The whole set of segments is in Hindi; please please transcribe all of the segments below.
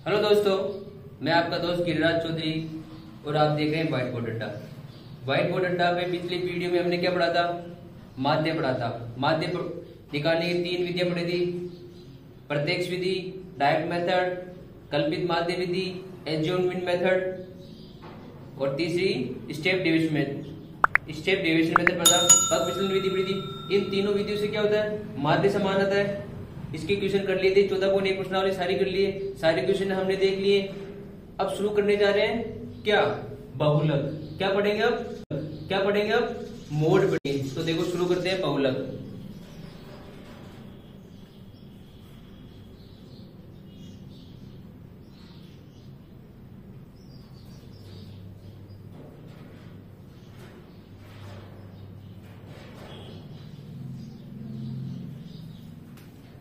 हेलो दोस्तों, मैं आपका दोस्त गिरिराज चौधरी और आप देख रहे हैं व्हाइट बोर्ड अड्डा। व्हाइट बोर्ड अड्डा में पिछली वीडियो में हमने क्या पढ़ा था? माध्य पढ़ा था। माध्य निकालने की 3 विधियां पढ़ी थी। प्रत्यक्ष विधि, डायरेक्ट मेथड, कल्पित माध्य विधि, एज्यूम्ड मेथड और तीसरी स्टेप डिविजन मेथड पढ़ा। अब विचलन विधि पढ़ी थी। इन तीनों विधियों से क्या होता है? माध्य समान आता है। इसके क्वेश्चन कर लिए थे, 14.1 प्रश्नावली सारी कर लिए, सारे क्वेश्चन हमने देख लिए। अब शुरू करने जा रहे हैं क्या? बहुलक। क्या पढ़ेंगे अब? मोड पढ़ेंगे। तो देखो शुरू करते हैं बहुलक।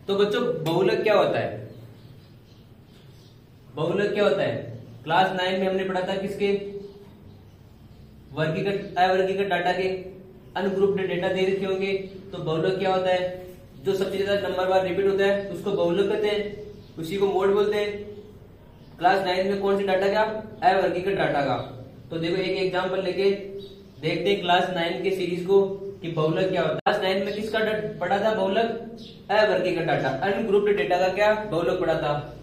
तो बच्चों बहुलक क्या होता है? क्लास 9 में हमने पढ़ा था किसके? वर्गीकृत अवर्गीकृत डाटा के अनग्रुप्ड डेटा दे रखे होंगे। तो बहुलक क्या होता है? जो सबसे ज्यादा नंबर बार रिपीट होता है उसको बहुलक कहते हैं, उसी को मोड बोलते हैं। क्लास 9 में कौन सी डाटा का? अवर्गीकृत डाटा का। तो देखो एक एग्जांपल लेके देखते हैं क्लास 9 के सीरीज को कि बहुलक क्या होता है। क्लास 9 में किसका पढ़ा था? बहुलक अवर्गीकृत डाटा, अनग्रुप्ड डेटा का क्या बहुलक पढ़ा था?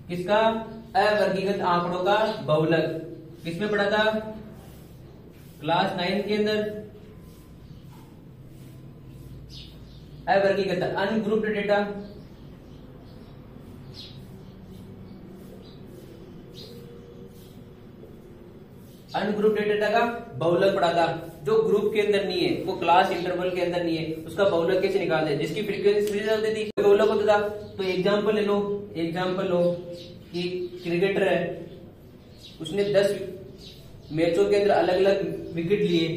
किसका? अवर्गीकृत आंकड़ों का बहुलक। किसमें पढ़ा था? क्लास 9 के अंदर। अवर्गीकृत अनग्रुप्ड डेटा, अनग्रुप डेटा का बहुलक पढ़ा था। जो ग्रुप के अंदर नहीं है, वो क्लास इंटरवल के अंदर नहीं है, उसका बहुलक कैसे निकालते हैं? जिसकी फ्रीक्वेंसी होती थी बहुलक होता था। तो एग्जांपल लो कि क्रिकेटर है, उसने 10 मैचों के अंदर अलग अलग विकेट लिए,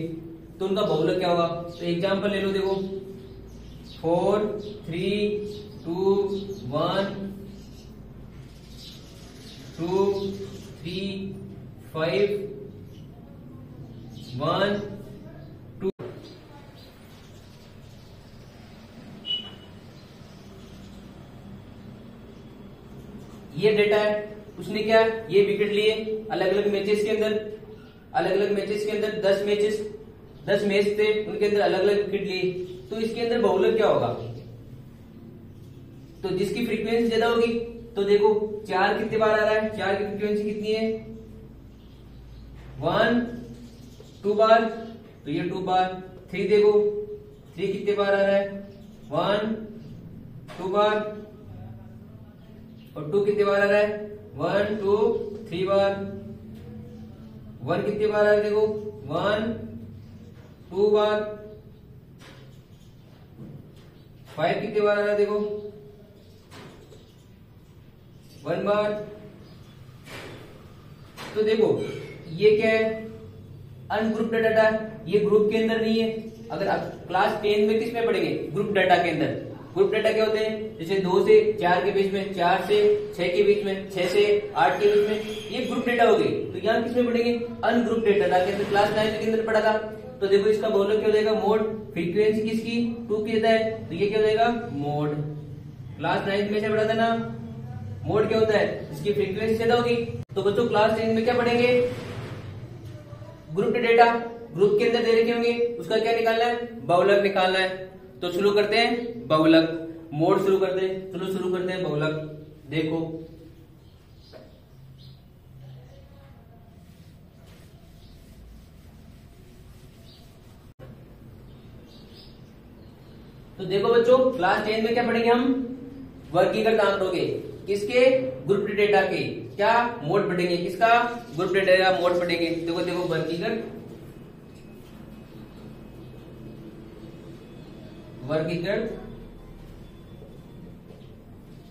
तो उनका बहुलक क्या होगा? तो एग्जांपल ले लो, देखो 4 3 2 1 2 3 5 1 2। ये डेटा है, उसने क्या? ये विकेट लिए अलग अलग मैचेस के अंदर 10 मैच थे, उनके अंदर अलग अलग विकेट लिए। तो इसके अंदर बहुलक क्या होगा? तो जिसकी फ्रीक्वेंसी ज्यादा होगी, तो देखो 4 कितने बार आ रहा है? 4 की फ्रीक्वेंसी कितनी है? 1 2 बार, तो ये 2 बार। 3 देखो, 3 कितने बार आ रहा है? 1 2 बार। और 2 कितने बार आ रहा है? 1 2 3 बार। 1 कितने बार आ रहा है? देखो 1 2 बार। 5 कितने बार आ रहा है? देखो 1 बार। तो देखो ये क्या है? Ungrouped data. ये ग्रुप के अंदर नहीं है। अगर आप क्लास 10 में किस में पढ़ेंगे? ग्रुप डाटा के अंदर। ग्रुप डाटा क्या होते हैं? जैसे 2 से 4 के बीच में, 4 से 6 के बीच में, 6 से 8 के बीच में, ये ग्रुप डाटा हो गई। तो यहाँ किस में पढ़ेंगे? अनग्रुप डाटा के अंदर। क्लास 9 के अंदर पढ़ा था। तो देखो इसका बहुलक क्या हो जाएगा? मोड। फ्रीक्वेंसी किसकी? 2 की देता है, तो ये क्या हो जाएगा? मोड। क्लास 9 में से पढ़ा था ना, मोड क्या होता है? इसकी फ्रीक्वेंसी ज्यादा होगी। तो बच्चों क्लास 10 में क्या पढ़ेंगे? ग्रुप डेटा, ग्रुप के अंदर दे रखे होंगे, उसका क्या निकालना है? बहुलक निकालना है। तो शुरू करते हैं बहुलक। मोड शुरू करते हैं। चलो शुरू करते हैं बहुलक। देखो तो देखो बच्चों क्लास 10 में क्या पढ़ेंगे हम? वर्गीकृत आंकड़ों के। किसके? ग्रुप डेटा के क्या मोड पढ़ेंगे? किसका? ग्रुप डेटा का मोड पढ़ेंगे। देखो देखो वर्गीकृत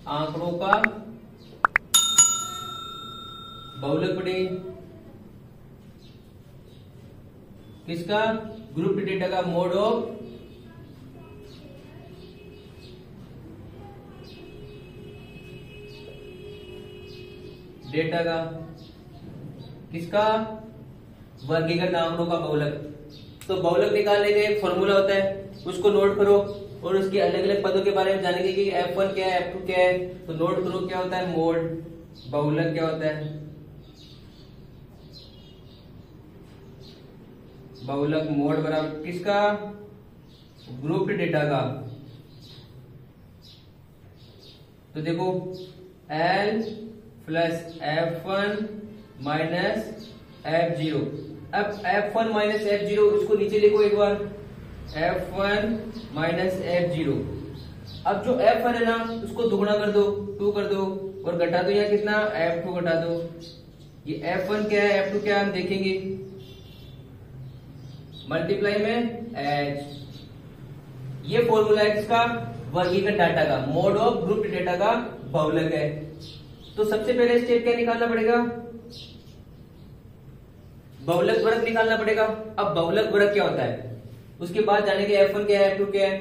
आंकड़ों का बहुलक पढ़ेंगे। किसका? ग्रुप डेटा का मोड ऑफ डेटा का। किसका? वर्गीकृत आंकड़ों का बहुलक। तो बहुलक निकालने का एक फॉर्मूला होता है, उसको नोट करो और उसके अलग अलग पदों के बारे में जानेंगे कि F1 क्या है, F2 क्या है। तो नोट करो क्या होता है मोड, बहुलक क्या होता है, बहुलक मोड बराबर किसका, ग्रुप्ड डेटा का। तो देखो L plus F1 minus F0। अब F1 माइनस F0 इसको नीचे लिखो एक बार, F1 माइनस F0। अब जो F1 है ना उसको दुगुना कर दो, 2 कर दो और घटा दो, यहाँ कितना F2 घटा दो। ये F1 क्या है F2 क्या है हम देखेंगे, मल्टीप्लाई में H। ये फॉर्मूला है किसका, वर्गीकृत डाटा का, मोड ऑफ ग्रुप्ड डेटा का बहुलक है। तो सबसे पहले स्टेप क्या निकालना पड़ेगा, बहुलक वर्ग निकालना पड़ेगा। अब बहुलक वर्ग क्या होता है, उसके बाद जानेंगे F1 क्या है, F2 क्या है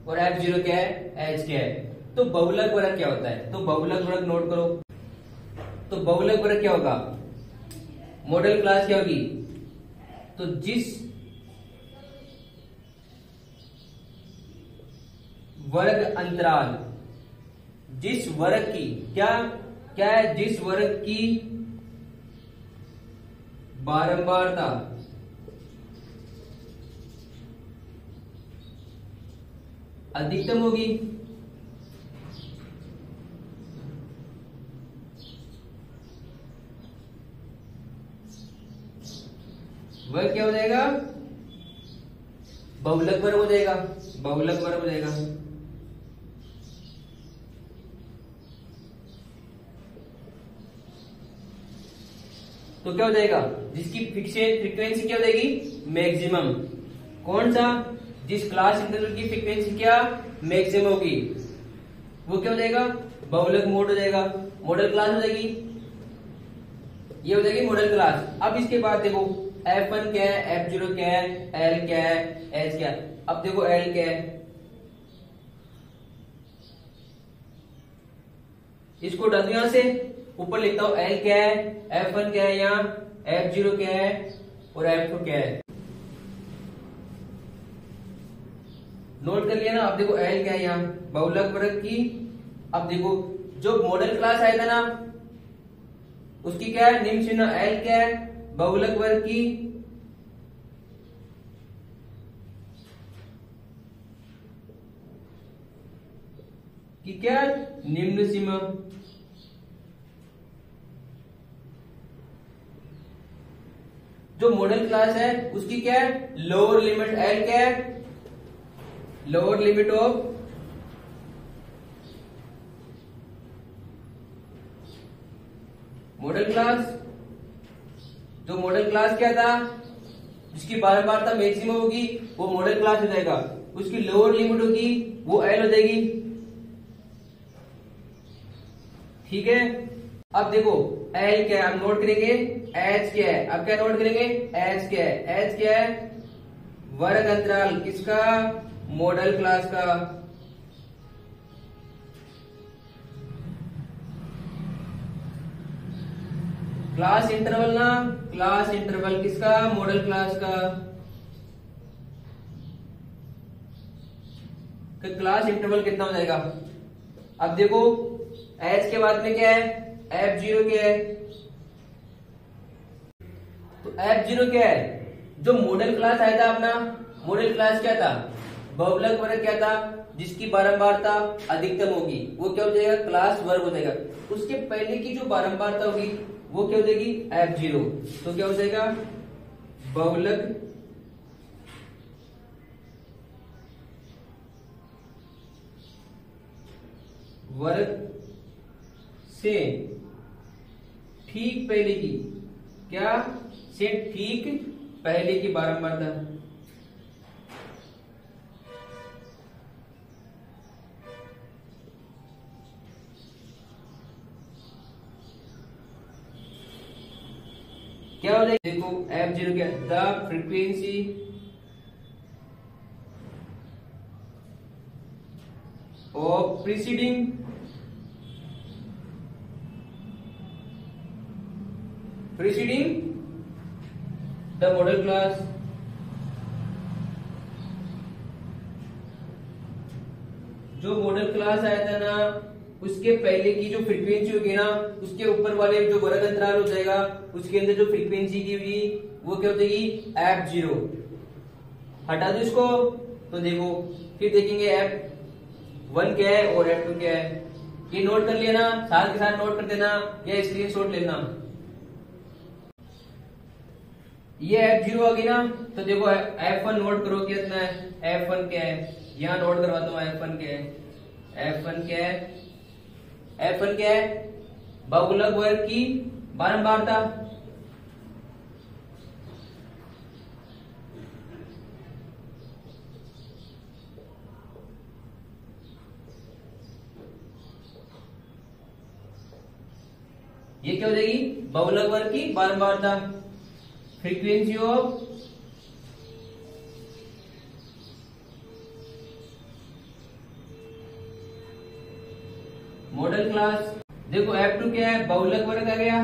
और F0 क्या है, H क्या है। तो बहुलक वर्ग क्या होता है, तो बहुलक वर्ग नोट करो। तो बहुलक वर्ग क्या होगा, मॉडल क्लास क्या होगी, तो जिस वर्ग अंतराल, जिस वर्ग की क्या क्या है, जिस वर्ग की बारंबारता अधिकतम होगी, वह क्या हो जाएगा, बहुलक वर्ग हो जाएगा, बहुलक वर्ग हो जाएगा। तो क्या हो जाएगा, जिसकी फ्रीक्वेंसी क्या हो जाएगी, मैक्सिमम। कौन सा, जिस क्लास इंटरवल की फ्रीक्वेंसी क्या मैक्सिमम होगी वो क्या हो जाएगा, बहुलक मोड हो जाएगा, मॉडल क्लास हो जाएगी, ये हो जाएगी मॉडल क्लास। अब इसके बाद देखो F1 क्या है, F0 क्या है, L क्या है, H क्या है। अब देखो L क्या है, इसको डाल दो, यहां से ऊपर लिखता हूं L क्या है, F1 क्या है, यहाँ F0 क्या है और F2 क्या है, नोट कर लिया ना। अब देखो L क्या है यहाँ, बहुलक वर्ग की। अब देखो जो मॉडल क्लास आया था ना उसकी क्या है, निम्न चिन्ह, L क्या है, बहुलक वर्ग की क्या निम्न सीमा। जो मॉडल क्लास है उसकी क्या है, लोअर लिमिट, L क्या है, lower limit of modal class. जो मॉडल क्लास क्या था, जिसकी बारंबारता मैक्सिमम होगी वो मॉडल क्लास हो जाएगा, उसकी लोअर लिमिट होगी वो L हो जाएगी, ठीक है। अब देखो L क्या है, हम नोट करेंगे, H क्या है, अब क्या नोट करेंगे, H क्या है, H क्या है, वर्ग अंतराल किसका, मॉडल क्लास का। क्लास इंटरवल ना, क्लास इंटरवल किसका, मॉडल क्लास का। क्लास इंटरवल कितना हो जाएगा, अब देखो H के बाद में क्या है, F0 क्या है। तो F0 क्या है, जो मॉडल क्लास आया था अपना, मॉडल क्लास क्या था, बहुलक वर्ग क्या था, जिसकी बारंबारता अधिकतम होगी वो क्या हो जाएगा, क्लास वर्ग हो जाएगा। उसके पहले की जो बारंबारता होगी वो क्या हो जाएगी, F0। तो क्या हो जाएगा, बहुलक वर्ग से ठीक पहले की, क्या से ठीक पहले की बारंबारता। क्या हो जाएगा, देखो F0 क्या, the frequency of preceding the model class जो मॉडल क्लास आया था ना उसके पहले की जो फ्रीक्वेंसी होगी ना उसके ऊपर वाले जो वर्ग अंतराल हो जाएगा उसके अंदर जो फ्रीक्वेंसी की होगी वो क्या हो जाएगी f0। हटा दो इसको तो देखो फिर देखेंगे f1 क्या है और f2 क्या है। ये नोट कर लिया ना, साथ के साथ नोट कर देना या स्क्रीनशॉट लेना। ये f0 आ गई ना तो देखो f1 नोट करो कितना है, f1 क्या है, यहां नोट करवाता हूं f1 क्या है। f1 क्या है, f1 क्या है, बहुलक वर्ग की बारंबारता। ये क्या हो जाएगी, बहुलक वर्ग की बारंबारता। Frequency of modal class. देखो f2 क्या है, बहुलक वर्ग आ गया।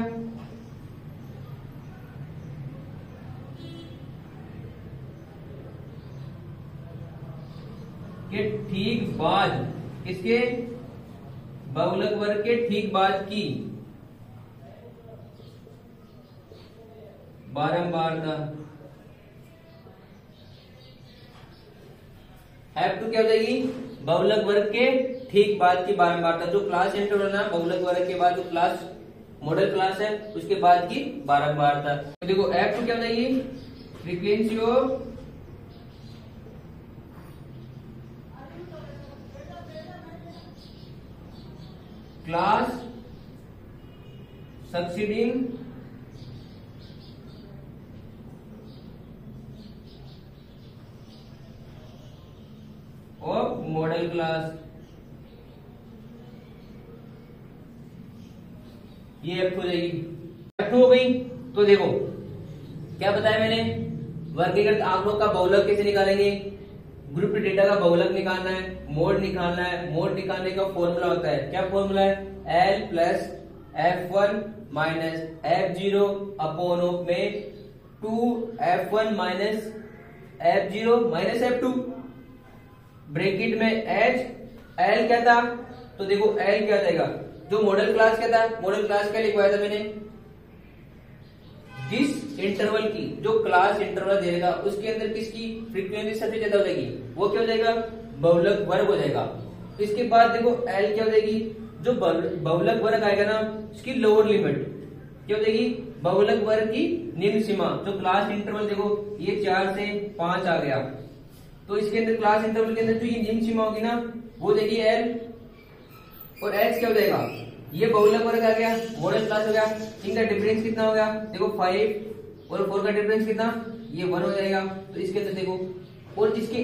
के ठीक बाद किसके, बहुलक वर्ग के ठीक बाद की बारंबारता। f2 क्या हो जाएगी, बहुलक वर्ग के ठीक बाद की बारंबारता। जो क्लास इंटरवल ना बहुलक वर्ग के बाद जो क्लास मॉडल क्लास है उसके बाद की बारंबारता। तो देखो f2 क्या हो जाएगी, frequency of class succeeding of modal class. ये f2 हो जाएगी। f2 हो गई तो देखो क्या बताया मैंने, वर्गीकृत आंकड़ों का बहुलक कैसे निकालेंगे, ग्रुप डेटा का बहुलक निकालना है, मोड निकालना है। मोड निकालने का फॉर्मूला होता है, क्या फॉर्मूला है, L plus f1 minus f0 upon of में 2f1 minus f0 minus f2 bracket में h। L क्या था, तो देखो L क्या जाएगा, जो मॉडल क्लास क्या था, मॉडल क्लास क्या लिखवाया था मैंने, जिस इंटरवल की जो क्लास इंटरवल देगा उसके अंदर किसकी फ्रीक्वेंसी सबसे ज्यादा हो जाएगी वो क्या हो जाएगा, बहुलक वर्ग हो जाएगा। इसके बाद देखो L क्या हो जाएगी, जो बहुलक वर्ग आएगा ना उसकी लोअर लिमिट क्या हो जाएगी, बहुलक वर्ग की निम्न सीमा। जो क्लास इंटरवल देखो ये 4 से 5 आ गया तो इसके अंदर क्लास इंटरवल के अंदर जो ये निम्न सीमा होगी ना वो देगी L और H क्या हो जाएगा, ये बहुलक वर्ग आ गया, मॉडल क्लास हो गया। इनका डिफरेंस कितना हो गया, देखो 5 और 4 का डिफरेंस कितना, ये 1 हो जाएगा। तो इसके अंदर देखो और इसके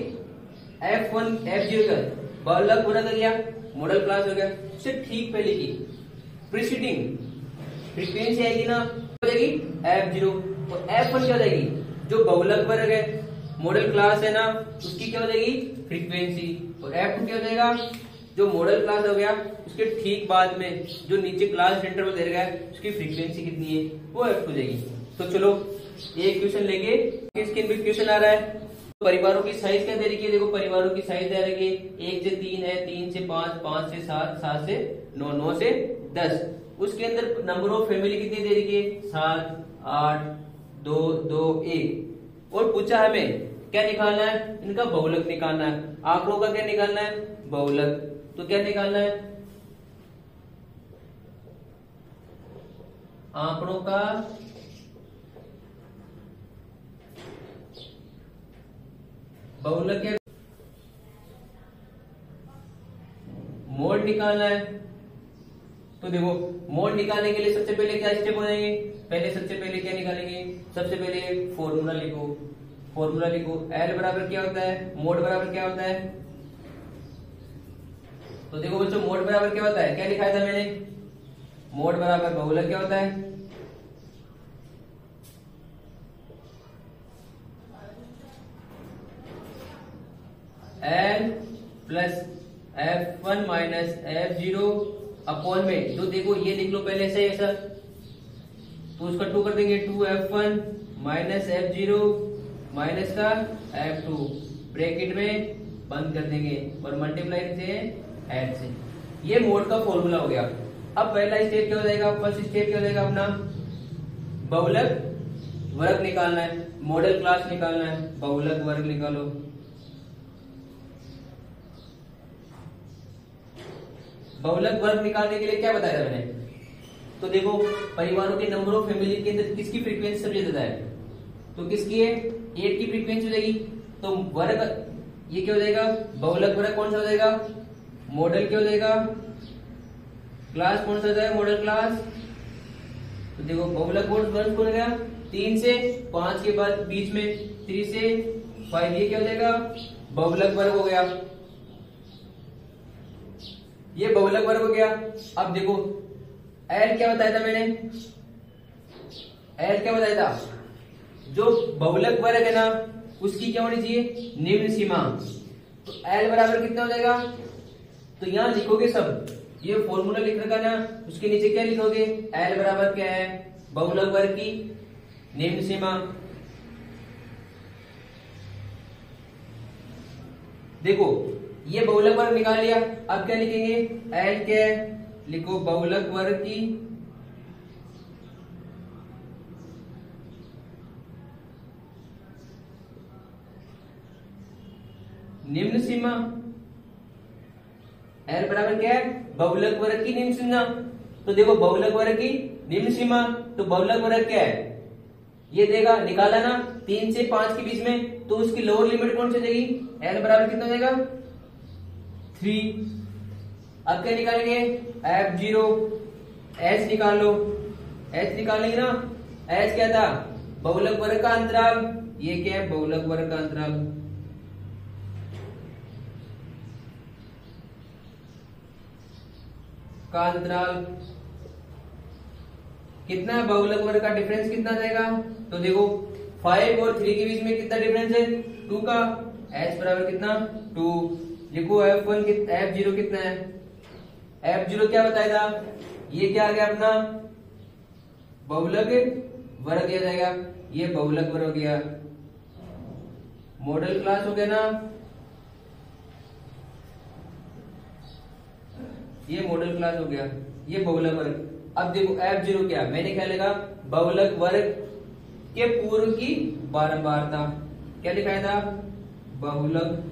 f1 f0 का बहुलक वर्ग आ गया, मॉडल क्लास हो गया। उससे ठीक पहले की प्रीसीडिंग फ्रीक्वेंसी आएगी ना हो जाएगी f0 और f1 क्या हो जाएगी, जो बहुलक वर्ग है मॉडल क्लास है ना उसकी क्या हो जाएगी फ्रीक्वेंसी, और f2 क्या हो जाएगा, जो मॉडल क्लास हो गया उसके ठीक बाद में जो नीचे क्लास इंटरवल दे रखा है उसकी फ्रीक्वेंसी कितनी है वो f2 हो जाएगी। तो चलो एक क्वेश्चन लेंगे, किसके भी क्वेश्चन आ रहा है, परिवारों की साइज क्या दे रखी है, देखो परिवारों की साइज दे रखी है 1 से 3 है, 3 से 5, 5 से 7, 7 से 9, 9 से 10। उसके अंदर नंबर ऑफ फैमिली कितनी दे रखी है 7, 8, 2, 2, 1। और पूछा हमें क्या निकालना है, इनका बहुलक निकालना है। आंकड़ों का क्या निकालना है, बहुलक। तो क्या निकालना है, आंकड़ों का बहुलक, क्या मोड निकालना है। तो देखो मोड निकालने के लिए सबसे पहले क्या स्टेप हो जाएंगे, पहले सबसे पहले क्या निकालेंगे, सबसे पहले फॉर्मूला लिखो। फॉर्मूला लिखो L बराबर क्या होता है, मोड बराबर क्या होता है। तो देखो बच्चों मोड बराबर क्या होता है, क्या लिखाया था मैंने, मोड बराबर बहुलक क्या होता है, L plus f1 minus f0 upon में, तो देखो ये लिख लो पहले से ऐसा, तो उसका 2 कर देंगे 2f1 माइनस F0 माइनस का F2 ब्रैकेट में बंद कर देंगे और मल्टीप्लाई से H से। ये मोड का फॉर्मूला हो गया। अब पहला स्टेप क्या हो जाएगा, फर्स्ट स्टेप क्या हो जाएगा अपना, बहुलक वर्ग निकालना है, मॉडल क्लास निकालना है। बहुलक वर्ग निकालो। बहुलक वर्ग निकालने के लिए क्या बताया था मैंने, तो देखो परिवारों के नंबर ऑफ फैमिली के अंदर किसकी फ्रीक्वेंसी सबसे ज्यादा है, तो किसकी है, 8 की फ्रीक्वेंसी हो जाएगी। तो वर्ग ये क्या हो जाएगा, बहुलक वर्ग कौन सा हो जाएगा, मॉडल क्या हो जाएगा, क्लास कौन सा हो जाएगा, मॉडल क्लास। तो देखो बहुलक वर्ग कौन हो गया, 3 से 5 के बाद बीच में 3 से 5, ये क्या हो जाएगा, बहुलक वर्ग हो गया। ये बहुलक वर्ग हो गया। अब देखो एल क्या बताया था मैंने, एल क्या बताया था, जो बहुलक वर्ग है ना उसकी क्या होनी चाहिए, निम्न सीमा। तो एल बराबर कितना हो जाएगा, तो यहां लिखोगे सब, ये फॉर्मूला लिख रखा ना, उसके नीचे क्या लिखोगे, एल बराबर क्या है, बहुलक वर्ग की निम्न सीमा। देखो ये बहुलक वर्ग निकाल लिया। अब क्या लिखेंगे, एल क्या है, लिखो बहुलक वर्ग की निम्न सीमा। एल बराबर क्या है, बहुलक वर्ग की निम्न सीमा। तो देखो बहुलक वर्ग की निम्न सीमा, तो बहुलक वर्ग क्या है, ये देगा, निकाला ना 3 से 5 के बीच में, तो उसकी लोअर लिमिट कौन सी हो जाएगी, एल बराबर कितना हो जाएगा, 3। अब क्या निकालेंगे, F0 H निकाल लो, H निकालेंगे ना, H क्या था, बहुलक वर्ग का अंतराल, ये क्या है, बहुलक वर्ग का अंतराल। का अंतराल कितना है, बहुलक वर्ग का डिफरेंस कितना जाएगा, तो देखो 5 और 3 के बीच में कितना डिफरेंस है, 2 का। H बराबर कितना, 2। लिखो F1 F0 कितना है, F0 क्या बताया था, ये क्या आ गया अपना बहुलक वर्ग किया जाएगा, ये बहुलक वर्ग हो गया, मॉडल क्लास हो गया ना, ये मॉडल क्लास हो गया, ये बहुलक वर्ग। अब देखो F0 क्या, मैंने क्या लिखा, बहुलक वर्ग के पूर्व की बारंबारता, क्या लिखाया था, बहुलक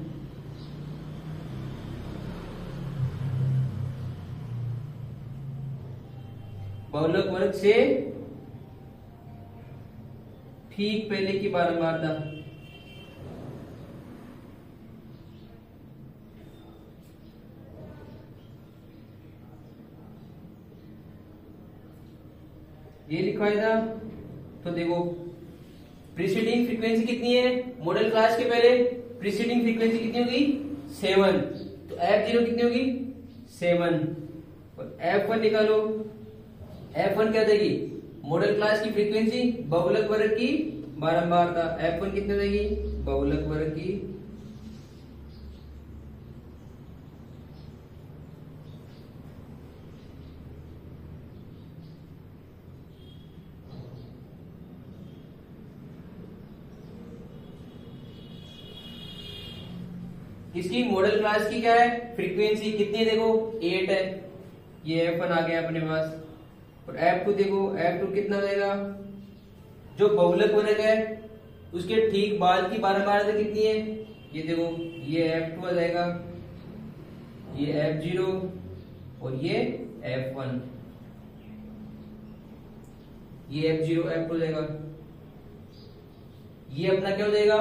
बहुलक वर्ग से ठीक पहले की बारंबारता। ये लिखवाया था। तो देखो प्रीसीडिंग फ्रीक्वेंसी कितनी है, मॉडल क्लास के पहले प्रीसीडिंग फ्रीक्वेंसी कितनी होगी, 7। तो F0 कितनी होगी, 7। और F1 निकालो, F1 क्या देगी, मॉडल क्लास की फ्रीक्वेंसी, बहुलक वर्ग की बारंबारता। F1 कितनी देगी, बहुलक वर्ग की इसकी मॉडल क्लास की क्या है, फ्रीक्वेंसी कितनी है, देखो 8 है, ये F1 आ गया अपने पास। और F2 देखो, F2 कितना देगा, जो बहुलक वर्ग है उसके ठीक बाद की बारंबारता कितनी है, ये देखो, ये F2 आ जाएगा, ये F0 और ये F1, ये F0 F2 हो जाएगा, ये अपना क्या हो जाएगा,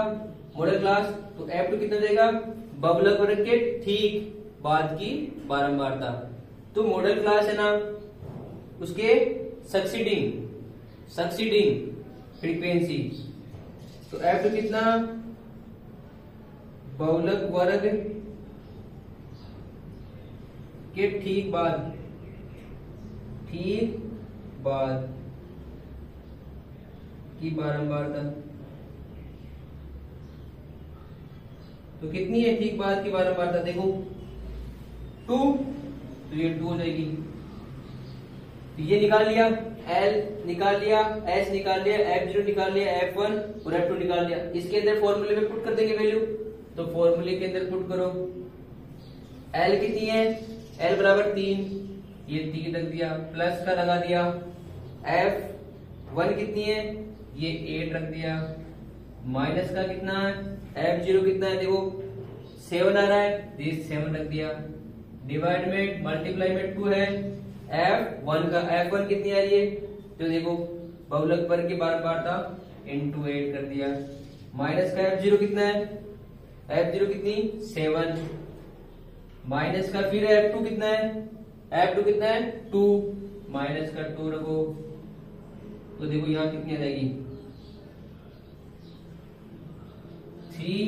मॉडल क्लास। तो F2 कितना देगा, बहुलक वर्ग के ठीक बाद की बारंबारता। तो मॉडल क्लास है ना, उसके सक्सीडिंग फ्रीक्वेंसी। तो F2 कितना, बहुलक वर्ग के ठीक बाद की बारंबारता। तो कितनी है ठीक बाद की बारंबारता, देखो 2, तो ये 2 हो जाएगी। तो ये निकाल लिया। L निकाल लिया, S निकाल लिया, F0 निकाल लिया, F1 और F2 निकाल लिया। इसके अंदर फॉर्मूले में पुट कर देंगे वैल्यू। तो फॉर्मूले के अंदर पुट करो, L कितनी है, L बराबर 3, ये 3 रख दिया, प्लस का लगा दिया। F1 कितनी है, ये 8 रख दिया, माइनस का कितना है, F0 कितना है, देखो 7 आ रहा है, 7 रख दिया, डिवाइड में मल्टीप्लाई में 2 है, F1 कितनी आ रही है, तो देखो बहुलक पर के बार बार था, इंटू 8 कर दिया, माइनस का F0 कितना है, F0 कितनी 7, माइनस का फिर F2 कितना है, F2 कितना है 2, माइनस का 2 रखो, तो देखो यहाँ कितनी आ जाएगी 3,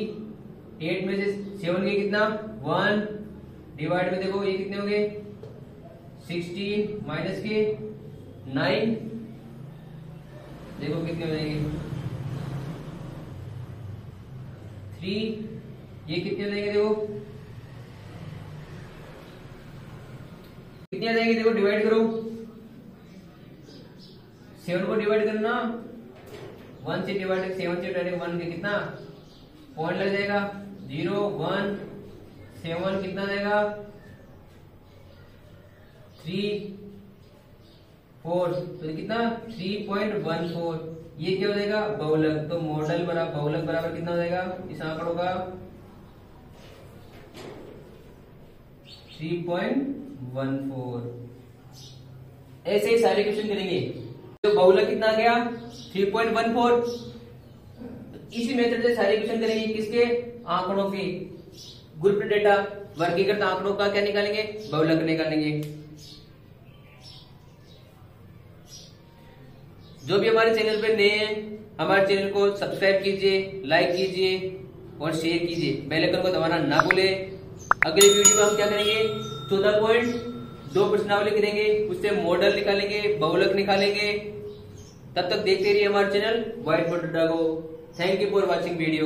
8 में से 7 के कितना 1, डिवाइड में देखो ये कितने हो गए 16, माइनस के 9, देखो कितने हो जाएंगे 3, ये कितने हो जाएंगे, देखो कितने आ जाएंगे, देखो डिवाइड करो, 7 को डिवाइड करना 1 से, डिवाइड 7 से डायरेक्ट 1 के कितना पॉइंट लग जाएगा 0, 1, 7 कितना जाएगा 3, 4, तो कितना 3.14, ये क्या हो जाएगा बहुलक। तो मॉडल बराबर बहुलक बराबर कितना हो जाएगा इस आंकड़ों का 3.14। ऐसे ही सारे क्वेश्चन करेंगे। तो बहुलक कितना आ गया 3.14। इसी मेथड से सारे क्वेश्चन करेंगे, किसके आंकड़ों के, ग्रुप डेटा वर्गीकृत आंकड़ों का क्या निकालेंगे, बहुलक निकालेंगे। जो भी हमारे चैनल पे नए हैं, हमारे चैनल को सब्सक्राइब कीजिए, लाइक कीजिए और शेयर कीजिए, बेल आइकन को दबाना ना भूलें। अगले वीडियो में हम क्या करेंगे 14.2 प्रश्नावली करेंगे, उससे मॉडल निकालेंगे, बहुलक निकालेंगे। तब तक देखते रहिए हमारे चैनल व्हाइट बोर्ड अड्डा को। Thank you for watching video.